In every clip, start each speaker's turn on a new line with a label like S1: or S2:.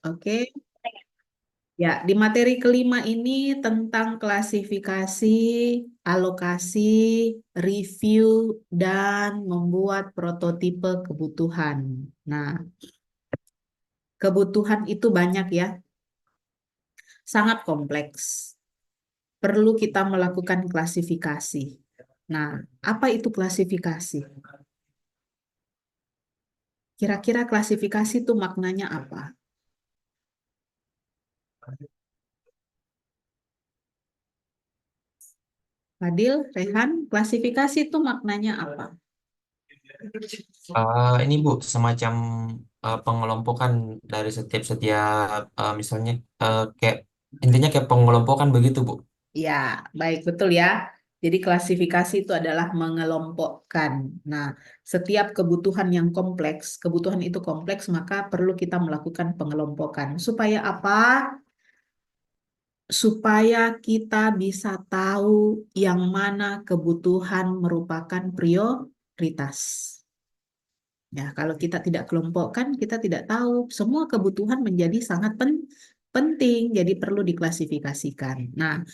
S1: Oke. Ya, di materi kelima ini tentang klasifikasi, alokasi, review, dan membuat prototipe kebutuhan. Nah, kebutuhan itu banyak ya, sangat kompleks. Perlu kita melakukan klasifikasi. Nah, apa itu klasifikasi? Kira-kira klasifikasi itu maknanya apa? Fadil, Rehan, klasifikasi itu maknanya apa?
S2: Ini Bu, semacam pengelompokan dari setiap misalnya kayak intinya kayak pengelompokan begitu Bu.
S1: Ya, baik, betul ya. Jadi klasifikasi itu adalah mengelompokkan. Nah, setiap kebutuhan yang kompleks, kebutuhan itu kompleks, maka perlu kita melakukan pengelompokan. Supaya apa? Supaya kita bisa tahu yang mana kebutuhan merupakan prioritas. Ya, kalau kita tidak kelompokkan, kita tidak tahu. Semua kebutuhan menjadi sangat penting, jadi perlu diklasifikasikan. Nah,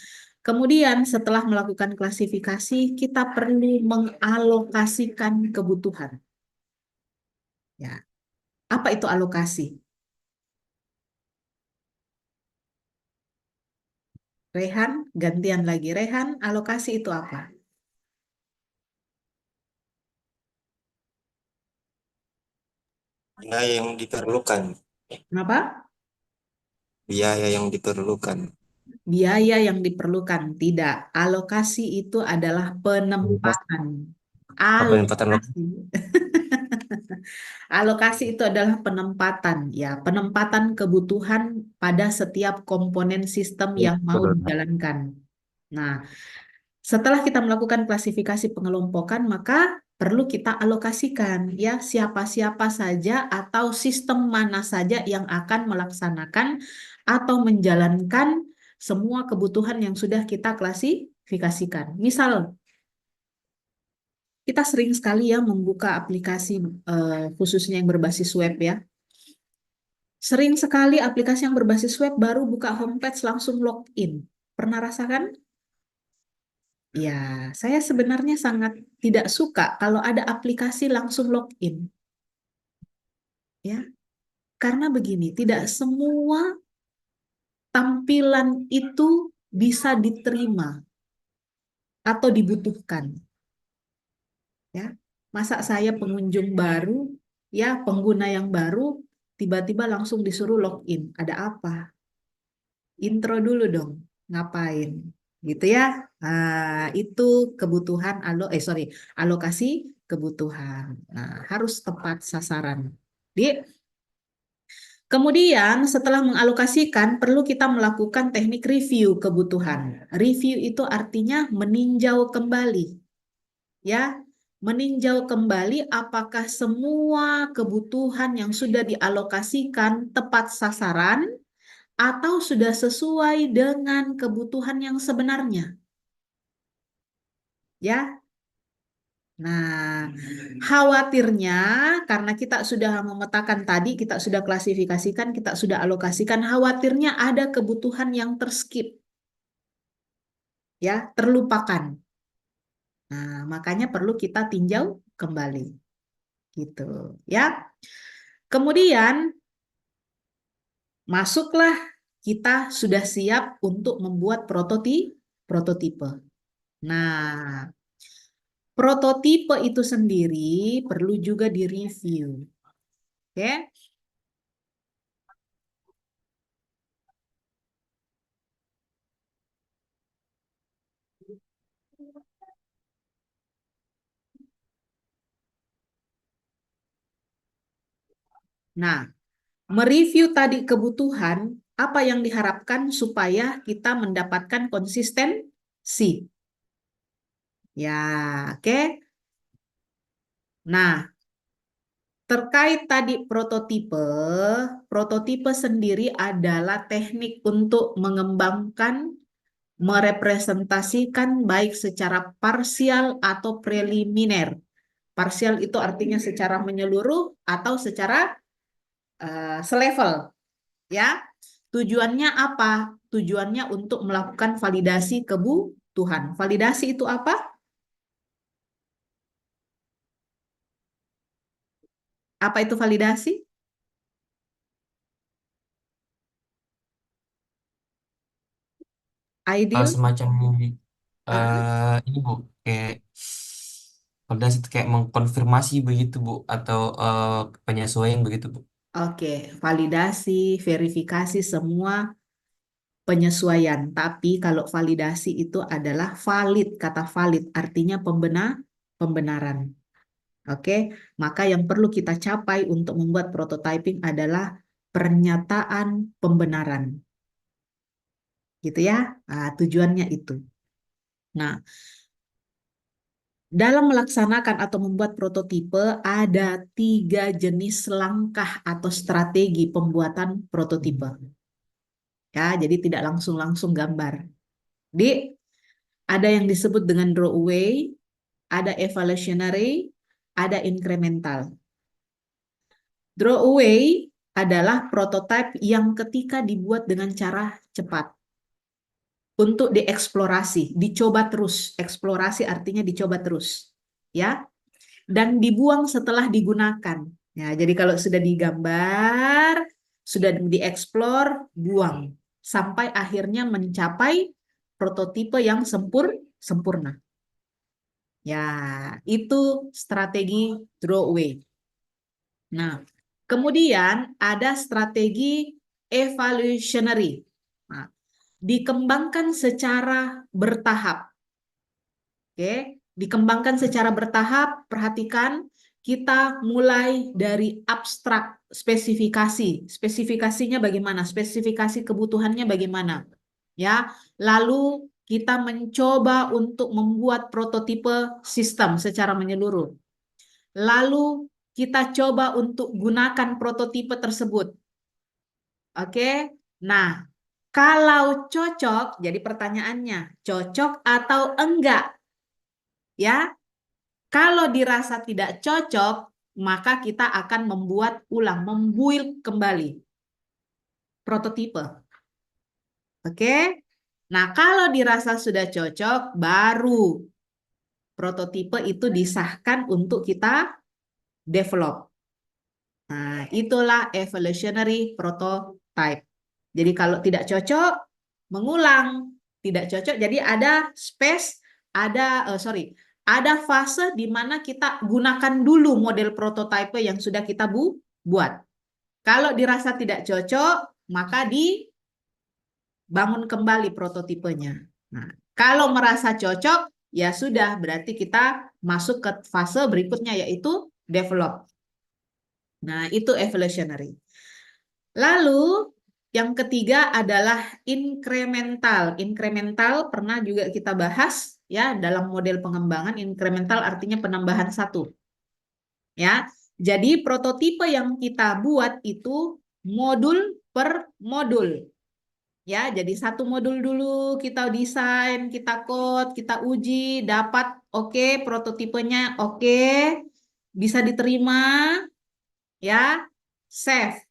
S1: kemudian setelah melakukan klasifikasi, kita perlu mengalokasikan kebutuhan. Ya, apa itu alokasi? Rehan, gantian lagi. Rehan, alokasi itu apa?
S3: Biaya yang diperlukan.
S1: Kenapa?
S3: Biaya yang diperlukan.
S1: Biaya yang diperlukan. Tidak. Alokasi itu adalah penempatan.
S3: Penempatan
S1: Alokasi. Alokasi itu adalah penempatan, ya, penempatan kebutuhan pada setiap komponen sistem yang mau
S3: lokasi.
S1: dijalankan. Nah, setelah kita melakukan klasifikasi pengelompokan, maka perlu kita alokasikan, ya, siapa-siapa saja atau sistem mana saja yang akan melaksanakan atau menjalankan semua kebutuhan yang sudah kita klasifikasikan. Misal, kita sering sekali ya membuka aplikasi khususnya yang berbasis web ya. Sering sekali aplikasi yang berbasis web baru buka homepage langsung login. Pernah rasakan? Ya, saya sebenarnya sangat tidak suka kalau ada aplikasi langsung login. Ya, karena begini, tidak semua tampilan itu bisa diterima atau dibutuhkan. Ya, masa saya pengunjung baru, ya pengguna yang baru, tiba-tiba langsung disuruh login. Ada apa? Intro dulu dong, ngapain? Gitu ya. Itu kebutuhan alokasi kebutuhan. Nah, harus tepat sasaran. Di Kemudian setelah mengalokasikan perlu kita melakukan teknik review kebutuhan. Review itu artinya meninjau kembali, ya. Meninjau kembali apakah semua kebutuhan yang sudah dialokasikan tepat sasaran atau sudah sesuai dengan kebutuhan yang sebenarnya. Ya, nah, khawatirnya karena kita sudah memetakan tadi, kita sudah klasifikasikan, kita sudah alokasikan, khawatirnya ada kebutuhan yang terskip, ya, terlupakan. Nah, makanya perlu kita tinjau kembali, gitu, ya. Kemudian masuklah kita sudah siap untuk membuat prototipe. Nah, prototipe itu sendiri perlu juga direview. Oke? Nah, mereview tadi kebutuhan, apa yang diharapkan supaya kita mendapatkan konsistensi. Ya, oke. Nah, terkait tadi prototipe, prototipe sendiri adalah teknik untuk mengembangkan, merepresentasikan baik secara parsial atau preliminar. Parsial itu artinya secara menyeluruh atau secara selevel. Ya, tujuannya apa? Tujuannya untuk melakukan validasi kebutuhan. Validasi itu apa? Apa itu validasi? Ideal?
S2: Semacam
S1: Ah,
S2: ini Bu, kayak validasi itu kayak mengkonfirmasi begitu Bu, atau penyesuaian begitu Bu.
S1: oke, validasi, verifikasi semua penyesuaian. Tapi kalau validasi itu adalah valid, kata valid artinya pembenaran. Oke, maka yang perlu kita capai untuk membuat prototyping adalah pernyataan pembenaran. Gitu ya. Tujuannya itu. Nah, dalam melaksanakan atau membuat prototipe ada 3 jenis langkah atau strategi pembuatan prototipe. Ya, jadi tidak langsung-langsung gambar. Di ada yang disebut dengan drawaway, ada evolutionary, ada incremental. Drawaway adalah prototipe yang ketika dibuat dengan cara cepat untuk dieksplorasi, dicoba terus. Eksplorasi artinya dicoba terus, ya, dan dibuang setelah digunakan. Ya, jadi kalau sudah digambar, sudah dieksplor, buang sampai akhirnya mencapai prototipe yang sempurna. Ya, itu strategi drawaway. Nah, kemudian ada strategi evolutionary. Nah, dikembangkan secara bertahap. Oke, dikembangkan secara bertahap. Perhatikan, kita mulai dari abstrak spesifikasi. Spesifikasinya bagaimana? Spesifikasi kebutuhannya bagaimana? Ya, lalu kita mencoba untuk membuat prototipe sistem secara menyeluruh. Lalu kita coba untuk gunakan prototipe tersebut. Oke, nah kalau cocok, jadi pertanyaannya, cocok atau enggak? Ya, kalau dirasa tidak cocok, maka kita akan membuat ulang, membuild kembali prototipe. Oke, nah kalau dirasa sudah cocok, baru prototipe itu disahkan untuk kita develop. Nah, itulah evolutionary prototype. Jadi kalau tidak cocok, mengulang. Tidak cocok, jadi ada space, ada fase di mana kita gunakan dulu model prototype yang sudah kita buat. Kalau dirasa tidak cocok, maka dibangun kembali prototipenya. Nah, kalau merasa cocok, ya sudah, berarti kita masuk ke fase berikutnya, yaitu develop. Nah, itu evolutionary. Lalu yang ketiga adalah incremental. Incremental pernah juga kita bahas ya dalam model pengembangan. Incremental artinya penambahan satu. Ya, jadi prototipe yang kita buat itu modul per modul. Ya, jadi satu modul dulu kita desain, kita code, kita uji, dapat oke, prototipenya oke, bisa diterima, ya, save.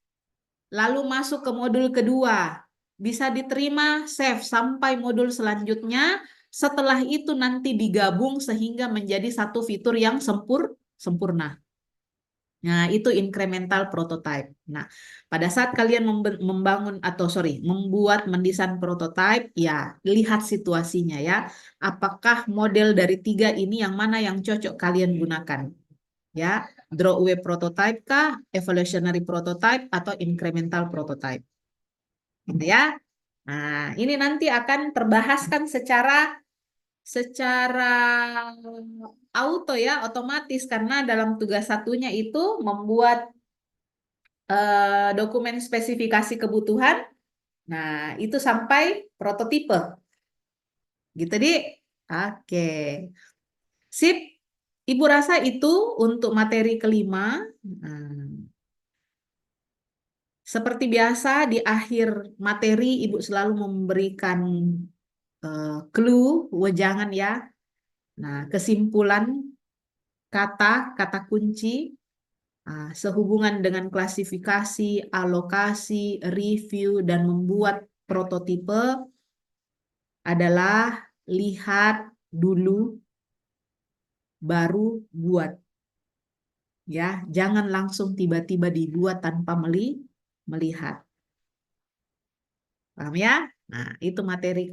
S1: Lalu masuk ke modul kedua. Bisa diterima, save sampai modul selanjutnya. Setelah itu nanti digabung sehingga menjadi satu fitur yang sempurna. Nah, itu incremental prototype. Nah, pada saat kalian mendesain prototype, ya lihat situasinya ya. Apakah model dari 3 ini yang mana yang cocok kalian gunakan? Ya, drawaway prototype kah, evolutionary prototype atau incremental prototype? Gitu ya. Nah, ini nanti akan terbahaskan secara auto ya, otomatis karena dalam tugas satunya itu membuat dokumen spesifikasi kebutuhan. Nah, itu sampai prototipe. Gitu, Dik. Oke. Sip. Ibu rasa itu untuk materi kelima. Nah, seperti biasa di akhir materi Ibu selalu memberikan clue, wejangan ya. Nah, kesimpulan kata kunci. Sehubungan dengan klasifikasi, alokasi, review, dan membuat prototipe adalah lihat dulu, baru buat. Ya, jangan langsung tiba-tiba dibuat tanpa melihat. Paham ya? Nah, itu materi